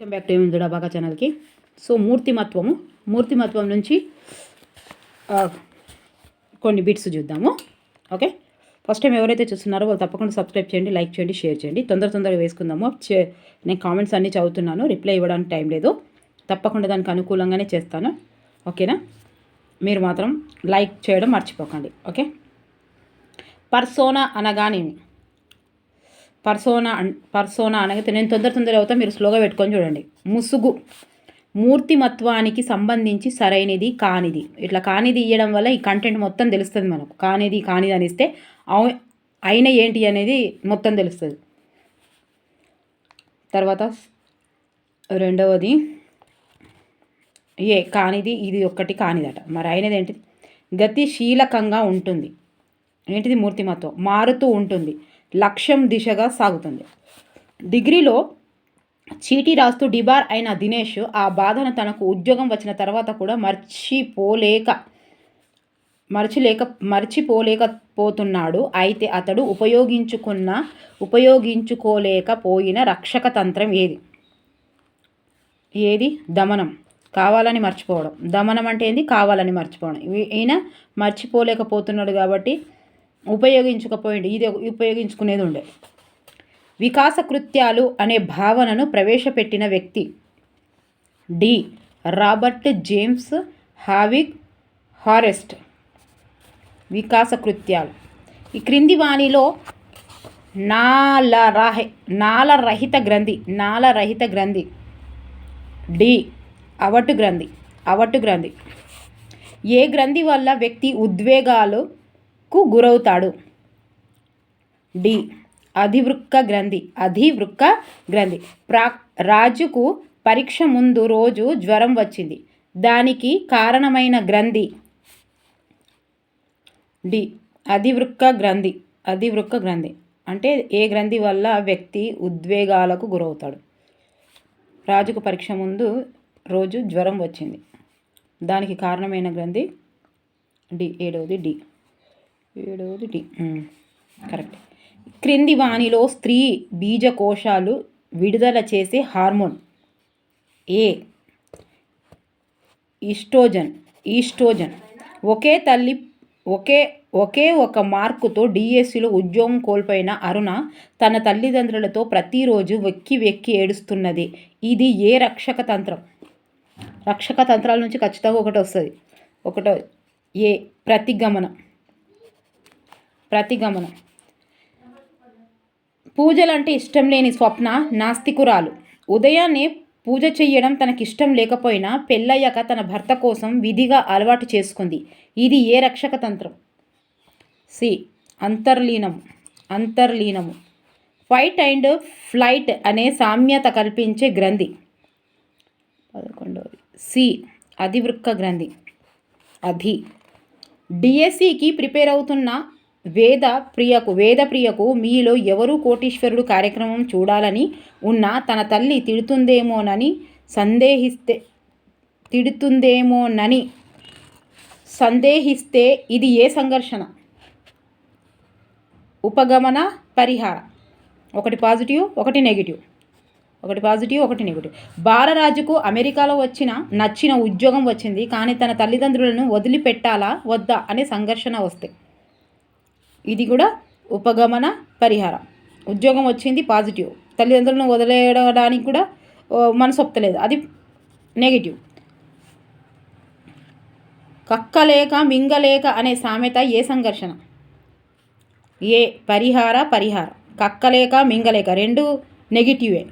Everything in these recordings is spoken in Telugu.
వెల్కమ్ బ్యాక్ టు ఏముందిడా బాగా ఛానల్కి. సో మూర్తిమత్వం నుంచి కొన్ని బిట్స్ చూద్దాము. ఓకే, ఫస్ట్ టైం ఎవరైతే చూస్తున్నారో వాళ్ళు తప్పకుండా సబ్స్క్రైబ్ చేయండి, లైక్ చేయండి, షేర్ చేయండి. తొందరగా వేసుకుందాము. నేను కామెంట్స్ అన్నీ చదువుతున్నాను, రిప్లై ఇవ్వడానికి టైం లేదు. తప్పకుండా దానికి అనుకూలంగానే చేస్తాను. ఓకేనా, మీరు మాత్రం లైక్ చేయడం మర్చిపోకండి. ఓకే, పర్సోనా అనగానేమి? పర్సోనా అనగా నేను తొందర అవుతా, మీరు స్లోగా పెట్టుకొని చూడండి. ముసుగు, మూర్తిమత్వానికి సంబంధించి సరైనది కానిది. ఇట్లా కానిది ఇవ్వడం వల్ల ఈ కంటెంట్ మొత్తం తెలుస్తుంది మనకు. కానిది అని ఇస్తే అయిన ఏంటి అనేది మొత్తం తెలుస్తుంది. తర్వాత రెండవది కానిది, ఇది ఒక్కటి కానిదట. మరి అయినది ఏంటిది? గతిశీలకంగా ఉంటుంది. ఏంటిది? మూర్తిమత్వం. మారుతూ ఉంటుంది, లక్ష్యం దిశగా సాగుతుంది. డిగ్రీలో చీటీ రాస్తూ డిబార్ అయిన దినేష్ ఆ బాధను తనకు ఉద్యోగం వచ్చిన తర్వాత కూడా మర్చిపోలేకపోతున్నాడు. అయితే అతడు ఉపయోగించుకోలేకపోయిన రక్షక తంత్రం ఏది? దమనం. కావాలని మర్చిపోవడం. దమనం అంటే ఏంది? కావాలని మర్చిపోవడం. ఈయన మర్చిపోలేకపోతున్నాడు కాబట్టి ఉపయోగించుకపోయింది. ఇది ఉపయోగించుకునేది ఉండే. వికాస కృత్యాలు అనే భావనను ప్రవేశపెట్టిన వ్యక్తి. డి. Robert James హారెస్ట్. వికాస కృత్యాలు. ఈ క్రింది వాణిలో నాళరహిత గ్రంథి. డి. అవటు గ్రంథి. ఏ గ్రంథి వల్ల వ్యక్తి ఉద్వేగాలకు గురవుతాడు? డి. అధివృక్క గ్రంథి. రాజుకు పరీక్ష ముందు రోజు జ్వరం వచ్చింది. దానికి కారణమైన గ్రంథి. డి. అధివృక్క గ్రంథి. అంటే ఏ గ్రంథి వల్ల వ్యక్తి ఉద్వేగాలకు గురవుతాడు? రాజుకు పరీక్ష ముందు రోజు జ్వరం వచ్చింది, దానికి కారణమైన గ్రంథి డి. ఏడవది డి. కరెక్ట్. క్రింది వాణిలో స్త్రీ బీజకోశాలు విడుదల చేసే హార్మోన్. ఏ. ఈస్ట్రోజన్. ఒకే ఒక మార్కుతో డిఎస్సిలో ఉద్యోగం కోల్పోయిన అరుణ తన తల్లిదండ్రులతో ప్రతిరోజు వెక్కి ఏడుస్తున్నది. ఇది ఏ రక్షక తంత్రం? రక్షక తంత్రాల నుంచి ఖచ్చితంగా ఒకటి వస్తుంది. ఏ. ప్రతిగమనం. పూజలంటే ఇష్టం లేని స్వప్న నాస్తికురాలు. ఉదయాన్నే పూజ చెయ్యడం తనకిష్టం లేకపోయినా పెళ్ళయ్యాక తన భర్త కోసం విధిగా అలవాటు చేసుకుంది. ఇది ఏ రక్షక తంత్రం? సి. అంతర్లీనము. ఫైట్ అండ్ ఫ్లైట్ అనే సామ్యత కల్పించే గ్రంథి. 11. సి. అధివృక్క గ్రంథి. డిఎస్సికి ప్రిపేర్ అవుతున్న వేద ప్రియకు మీలో ఎవరు కోటీశ్వరుడు కార్యక్రమం చూడాలని ఉన్నా తన తల్లి తిడుతుందేమోనని సందేహిస్తే ఇది ఏ సంఘర్షణ? ఉపగమన పరిహార. ఒకటి పాజిటివ్, ఒకటి నెగిటివ్. బాలరాజుకు అమెరికాలో నచ్చిన ఉద్యోగం వచ్చింది, కానీ తన తల్లిదండ్రులను వదిలిపెట్టాలా వద్దా అనే సంఘర్షణ వస్తే ఇది కూడా ఉపగమన పరిహారం. ఉద్యోగం వచ్చింది పాజిటివ్, తల్లిదండ్రులను వదిలేయడానికి కూడా మనసు ఒప్పలేదు, అది నెగిటివ్. కక్కలేక మింగలేక అనే సామెత ఏ సంఘర్షణ? ఏ. పరిహార. కక్కలేక మింగలేక రెండు నెగిటివే.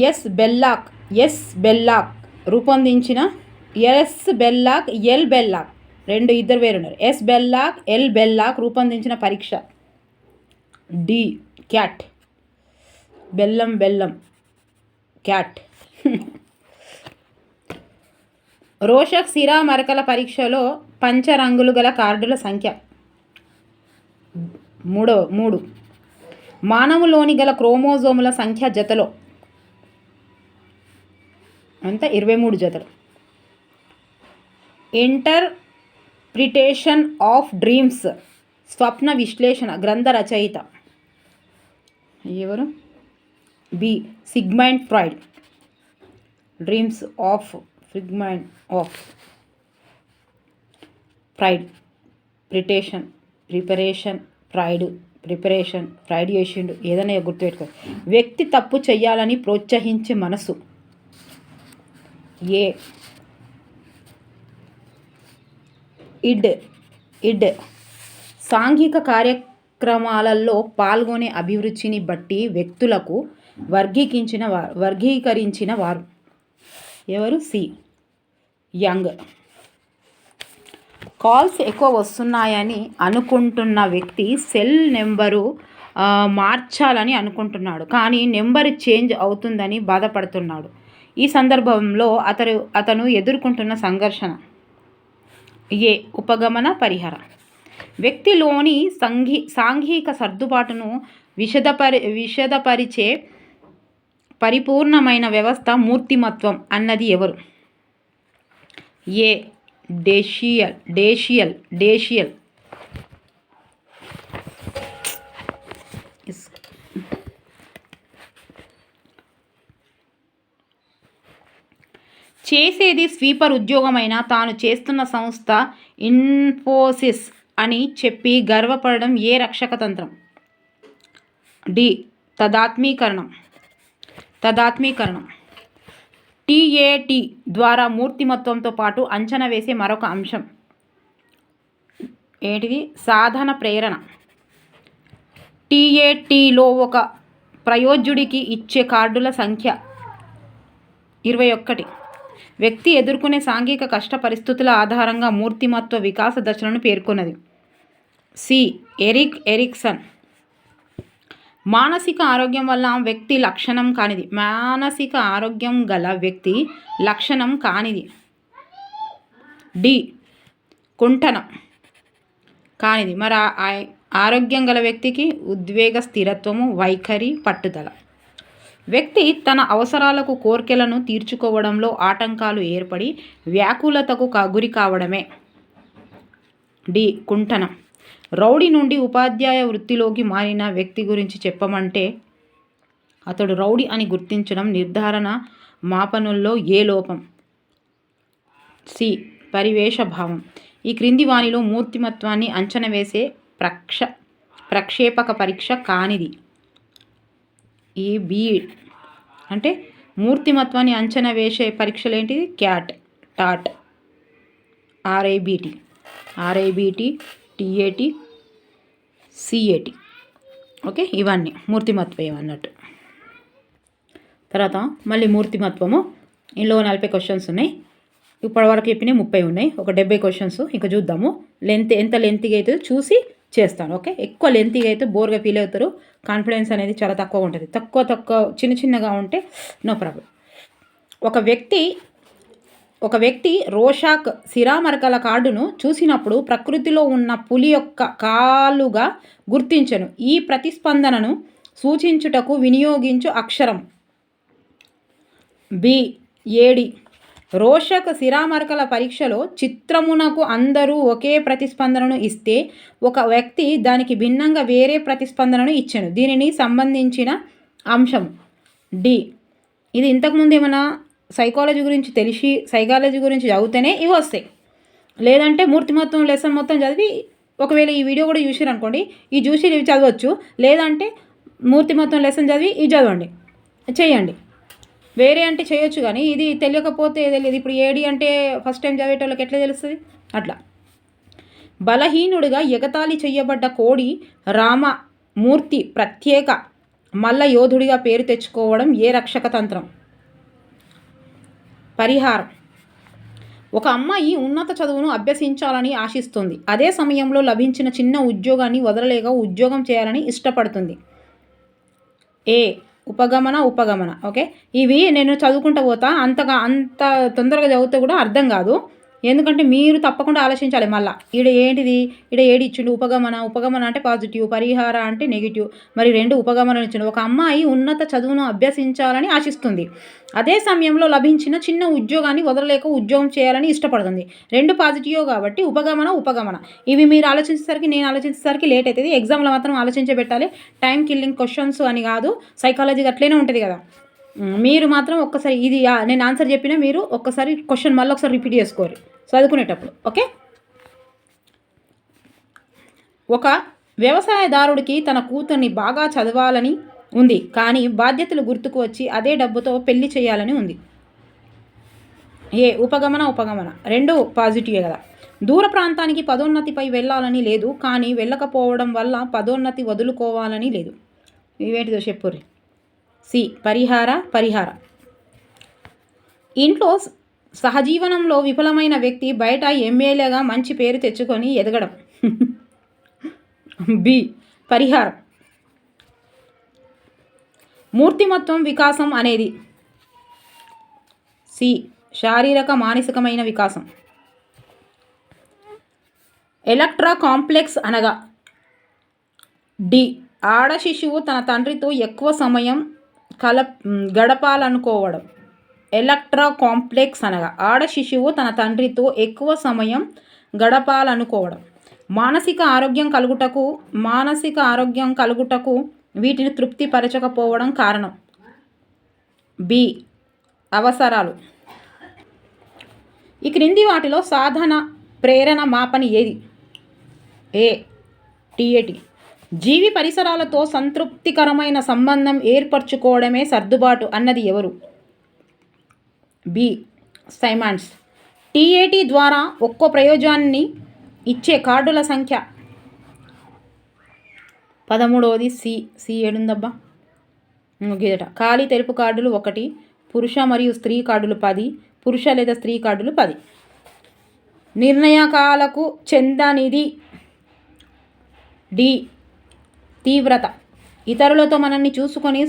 ఎల్ బెల్లాక్ రెండు ఇద్దరు వేరున్నారు. ఎల్ బెల్లాక్ రూపొందించిన పరీక్ష. డి. క్యాట్. బెల్లం క్యాట్. రోషక్ సిరా మరకల పరీక్షలో పంచరంగులు గల కార్డుల సంఖ్య 3. మానవులోని గల క్రోమోజోముల సంఖ్య జతలో అంత 23 జతలు. ఇంటర్ప్రిటేషన్ ఆఫ్ డ్రీమ్స్ స్వప్న విశ్లేషణ గ్రంథ రచయిత ఎవరు? B Sigmund Freud, dreams of Sigmund of Freud, preparation Freud చేసిండు, ఏదైనా గుర్తుపెట్టుకో. వ్యక్తి తప్పు చెయ్యాలని ప్రోత్సహించే మనసు, ఏ ఇడ్ సాంఘిక కార్యక్రమాలలో పాల్గొనే అభిరుచిని బట్టి వ్యక్తులకు వర్గీకరించిన వారు ఎవరు? C young. కాల్స్ ఎక్కువ వస్తున్నాయని అనుకుంటున్న వ్యక్తి సెల్ నెంబరు మార్చాలని అనుకుంటున్నాడు, కానీ నెంబర్ చేంజ్ అవుతుందని బాధపడుతున్నాడు. ఈ సందర్భంలో అతను ఎదుర్కొంటున్న సంఘర్షణ, ఏ ఉపగమన పరిహార. వ్యక్తిలోని సాంఘిక సర్దుబాటును విశదపరిచే పరిపూర్ణమైన వ్యవస్థ మూర్తిమత్వం అన్నది ఎవరు? ఏ డేషియల్. చేసేది స్వీపర్ ఉద్యోగమైన తాను చేస్తున్న సంస్థ ఇన్ఫోసిస్ అని చెప్పి గర్వపడడం ఏ రక్షక తంత్రం? డి తదాత్మీకరణం. టీఏటీ ద్వారా మూర్తిమత్వంతో పాటు అంచనా వేసే మరొక అంశం ఏంటిది? సాధన ప్రేరణ. టీఏటీలో ఒక ప్రయోజ్యుడికి ఇచ్చే కార్డుల సంఖ్య 21. వ్యక్తి ఎదుర్కొనే సాంఘిక కష్ట పరిస్థితుల ఆధారంగా మూర్తిమత్వ వికాస దశలను పేర్కొన్నది. C Erikson. మానసిక ఆరోగ్యం వల్ల వ్యక్తి లక్షణం కానిది. మానసిక ఆరోగ్యం గల వ్యక్తి లక్షణం కానిది. డి కుంఠనం కానిది. మరి ఆరోగ్యం గల వ్యక్తికి ఉద్వేగ స్థిరత్వము, వైఖరి, పట్టుదల. వ్యక్తి తన అవసరాలకు కోర్కెలను తీర్చుకోవడంలో ఆటంకాలు ఏర్పడి వ్యాకులతకు గురి కావడమే డి కుంఠనం. రౌడీ నుండి ఉపాధ్యాయ వృత్తిలోకి మారిన వ్యక్తి గురించి చెప్పమంటే అతడు రౌడీ అని గుర్తించడం నిర్ధారణ మాపనుల్లో ఏ లోపం? సి పరివేష భావం. ఈ క్రింది వానిలో మూర్తిమత్వాన్ని అంచనా వేసే ప్రక్షేపక పరీక్ష కానిది. ఈ బి అంటే మూర్తిమత్వాన్ని అంచనా వేసే పరీక్షలు ఏంటిది? CAT, TAT, RIBT, TAT, CAT. Okay, ఇవన్నీ మూర్తిమత్వం అన్నట్టు. తర్వాత మళ్ళీ మూర్తిమత్వము ఇందులో 40 క్వశ్చన్స్ ఉన్నాయి. ఇప్పటివరకు చెప్పిన 30 ఉన్నాయి. ఒక 70 క్వశ్చన్స్ ఇంకా చూద్దాము. ఎంత లెంతీగా అయితే చూసి చేస్తాను. ఓకే, ఎక్కువ లెంతీగా అయితే బోర్గా ఫీల్ అవుతారు. కాన్ఫిడెన్స్ అనేది చాలా తక్కువ ఉంటుంది. తక్కువ చిన్నగా ఉంటే నో ప్రాబ్లం. ఒక వ్యక్తి రోషాక్ శిరామరకల కార్డును చూసినప్పుడు ప్రకృతిలో ఉన్న పులి యొక్క కాలుగా గుర్తించను. ఈ ప్రతిస్పందనను సూచించుటకు వినియోగించు అక్షరం. B AD. రోషక్ శిరామరకల పరీక్షలో చిత్రమునకు అందరూ ఒకే ప్రతిస్పందనను ఇస్తే ఒక వ్యక్తి దానికి భిన్నంగా వేరే ప్రతిస్పందనను ఇచ్చాను. దీనిని సంబంధించిన అంశం. డి. ఇది ఇంతకుముందు ఏమైనా సైకాలజీ గురించి చదివితేనే ఇవి వస్తాయి. లేదంటే మూర్తిమత్వం లెసన్ మొత్తం చదివి ఒకవేళ ఈ వీడియో కూడా చూసిరు అనుకోండి, ఈ చూసి ఇవి చదవచ్చు. లేదంటే మూర్తిమత్వం లెసన్ చదివి ఇవి చదవండి, చేయండి. వేరే అంటే చేయొచ్చు, కానీ ఇది తెలియకపోతే తెలియదు. ఇప్పుడు ఏడి అంటే ఫస్ట్ టైం చదివేటోళ్ళకి ఎట్లా తెలుస్తుంది? అట్లా. బలహీనుడిగా ఎగతాళి చెయ్యబడ్డ కోడి రామమూర్తి ప్రత్యేక మల్ల యోధుడిగా పేరు తెచ్చుకోవడం ఏ రక్షక తంత్రం? పరిహారం. ఒక అమ్మాయి ఉన్నత చదువును అభ్యసించాలని ఆశిస్తుంది. అదే సమయంలో లభించిన చిన్న ఉద్యోగాన్ని వదలలేక ఉద్యోగం చేయాలని ఇష్టపడుతుంది. ఏ ఉపగమన. ఓకే, ఇవి నేను చదువుకుంటూ పోతా, అంత తొందరగా చదివితే కూడా అర్థం కాదు. ఎందుకంటే మీరు తప్పకుండా ఆలోచించాలి మళ్ళీ ఈడ ఏంటిది, ఈడ ఏడి ఇచ్చిండు ఉపగమన అంటే పాజిటివ్, పరిహార అంటే నెగిటివ్. మరి 2 ఉపగమనం ఇచ్చిండు. ఒక అమ్మాయి ఉన్నత చదువును అభ్యసించాలని ఆశిస్తుంది. అదే సమయంలో లభించిన చిన్న ఉద్యోగాన్ని వదలలేక ఉద్యోగం చేయాలని ఇష్టపడుతుంది. 2 పాజిటివ్ కాబట్టి ఉపగమన ఇవి మీరు ఆలోచించేసరికి, నేను ఆలోచించేసరికి లేట్ అవుతుంది. ఎగ్జామ్లో మాత్రం ఆలోచించబెట్టాలి. టైం కిల్లింగ్ క్వశ్చన్స్ అని కాదు, సైకాలజీ అట్లనే ఉంటుంది కదా. మీరు మాత్రం ఒక్కసారి ఇది నేను ఆన్సర్ చెప్పినా మీరు ఒక్కసారి క్వశ్చన్ మళ్ళీ ఒకసారి రిపీట్ చేసుకోరు చదువుకునేటప్పుడు. ఓకే. ఒక వ్యవసాయదారుడికి తన కూతుర్ని బాగా చదవాలని ఉంది, కానీ బాధ్యతలు గుర్తుకు వచ్చి అదే డబ్బుతో పెళ్లి చేయాలని ఉంది. ఉపగమన 2 పాజిటివే కదా. దూర ప్రాంతానికి పదోన్నతిపై వెళ్ళాలని లేదు, కానీ వెళ్ళకపోవడం వల్ల పదోన్నతి వదులుకోవాలని లేదు. ఇవేంటిదో చెప్పుర్రి. సి పరిహార. ఇంట్లో సహజీవనంలో విఫలమైన వ్యక్తి బయట ఎమ్మెల్యేగా మంచి పేరు తెచ్చుకొని ఎదగడం. బి పరిహారం. మూర్తిమత్వం వికాసం అనేది. సి శారీరక మానసికమైన వికాసం. ఎలక్ట్రా కాంప్లెక్స్ అనగా. డి ఆడ శిశువు తన తండ్రితో ఎక్కువ సమయం గడపాలనుకోవడం. ఎలక్ట్రా కాంప్లెక్స్ అనగా ఆడ శిశువు తన తండ్రితో ఎక్కువ సమయం గడపాలనుకోవడం. మానసిక ఆరోగ్యం కలుగుటకు వీటిని తృప్తిపరచకపోవడం కారణం. బి అవసరాలు. ఈ క్రింది వాటిలో సాధన ప్రేరణ మాపని ఏది? ఏ TAT. జీవి పరిసరాలతో సంతృప్తికరమైన సంబంధం ఏర్పరచుకోవడమే సర్దుబాటు అన్నది ఎవరు? బి సైమాన్స్. TAT ద్వారా ఒక్కో ప్రయోజనాన్ని ఇచ్చే కార్డుల సంఖ్య. 13వది సి ఏడుందబ్బా గీదట. ఖాళీ తెలుపు కార్డులు 1, పురుష మరియు స్త్రీ కార్డులు 10, పురుష లేదా స్త్రీ కార్డులు 10. నిర్ణయకాలకు చెందనిది. డి తీవ్రత. ఇతరులతో మనల్ని చూసుకొని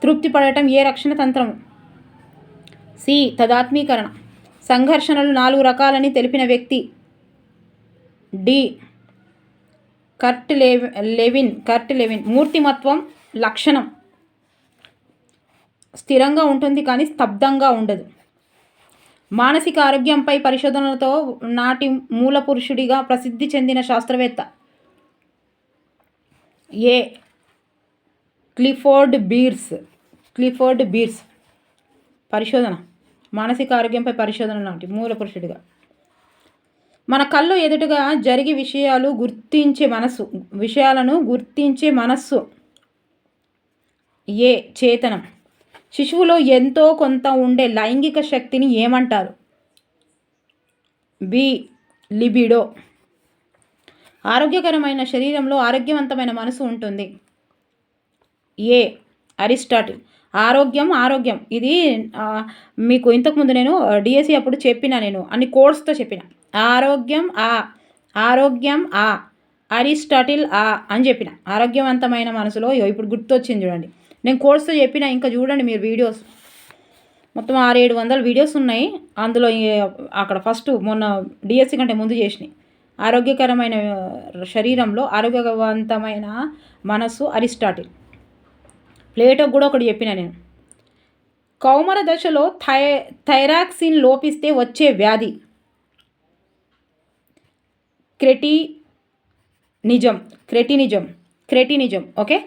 తృప్తిపడటం ఏ రక్షణ తంత్రం? సి తదాత్మీకరణ. సంఘర్షణలు 4 రకాలని తెలిపిన వ్యక్తి. డి కర్ట్ లెవిన్. మూర్తిమత్వం లక్షణం. స్థిరంగా ఉంటుంది కానీ స్తబ్దంగా ఉండదు. మానసిక ఆరోగ్యంపై పరిశోధనలతో నాటి మూల పురుషుడిగా ప్రసిద్ధి చెందిన శాస్త్రవేత్త. ఏ క్లిఫోర్డ్ బీర్స్. పరిశోధన మానసిక ఆరోగ్యంపై పరిశోధన నాటి మూల పురుషుడిగా. మన కళ్ళు ఎదుటగా జరిగి విషయాలను గుర్తించే మనస్సు. ఏ చేతనం. శిశువులో ఎంతో కొంత ఉండే లైంగిక శక్తిని ఏమంటారు? B libido. ఆరోగ్యకరమైన శరీరంలో ఆరోగ్యవంతమైన మనసు ఉంటుంది. A Aristotle. ఆరోగ్యం ఇది మీకు ఇంతకుముందు నేను డిఎస్సి అప్పుడు చెప్పిన, నేను అన్ని కోడ్స్తో చెప్పిన. ఆరోగ్యం అరిస్టాటిల్ అని చెప్పిన. ఆరోగ్యవంతమైన మనసులో ఇప్పుడు గుర్తొచ్చింది చూడండి, నేను కోర్స్తో చెప్పిన. ఇంకా చూడండి మీరు వీడియోస్, మొత్తం 600-700 వీడియోస్ ఉన్నాయి. అందులో అక్కడ ఫస్ట్ మొన్న డిఎస్సి కంటే ముందు చేసినాయి. ఆరోగ్యకరమైన శరీరంలో ఆరోగ్యవంతమైన మనస్సు అరిస్టాటిల్. ప్లేటోకి కూడా ఒకటి చెప్పిన నేను. కౌమార దశలో థైరాక్సిన్ లోపిస్తే వచ్చే వ్యాధి. క్రెటినిజం. ఓకే.